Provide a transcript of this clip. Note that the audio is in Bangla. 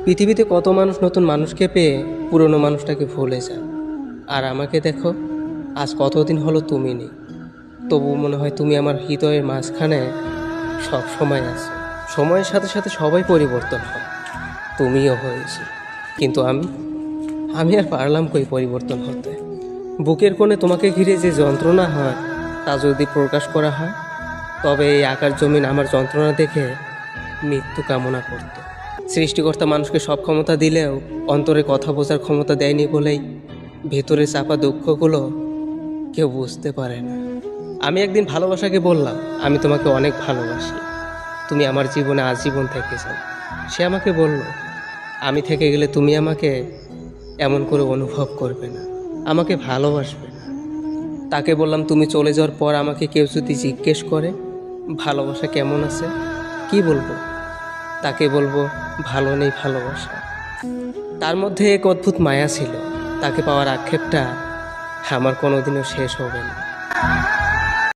পৃথিবীতে কত মানুষ নতুন মানুষকে পেয়ে পুরনো মানুষটাকে ভুলে যায়। আর আমাকে দেখো, আজ কতদিন হলো তুমি নেই, তবু মনে হয় তুমি আমার হৃদয়ের মাঝখানে সব সময় আছো। সময়ের সাথে সাথে সবাই পরিবর্তন হয়, তুমিও হয়েছে, কিন্তু আমি আর পারলাম কই পরিবর্তন হতে। বুকের কোণে তোমাকে ঘিরে যে যন্ত্রণা হয়, তা যদি প্রকাশ করা হয়, তবে এই আকার জমিন আমার যন্ত্রণা দেখে মৃত্যু কামনা করত। সৃষ্টিকর্তা মানুষকে সব ক্ষমতা দিলেও অন্তরে কথা বোঝার ক্ষমতা দেয়নি বলেই ভেতরে চাপা দুঃখগুলো কেউ বুঝতে পারে না। আমি একদিন ভালোবাসাকে বললাম, আমি তোমাকে অনেক ভালোবাসি, তুমি আমার জীবনে আজীবন থেকে যাও। সে আমাকে বলল, আমি থেকে গেলে তুমি আমাকে এমন করে অনুভব করবে না, আমাকে ভালোবাসবে না। তাকে বললাম, তুমি চলে যাওয়ার পর আমাকে কেউ যদি জিজ্ঞেস করে ভালোবাসা কেমন আছে, কি বলবো? তাকে বলবো, ভালো নেই ভালোবাসা। তার মধ্যে এক অদ্ভুত মায়া ছিল, তাকে পাওয়ার আক্ষেপটা আমার কোনোদিনও শেষ হবে না।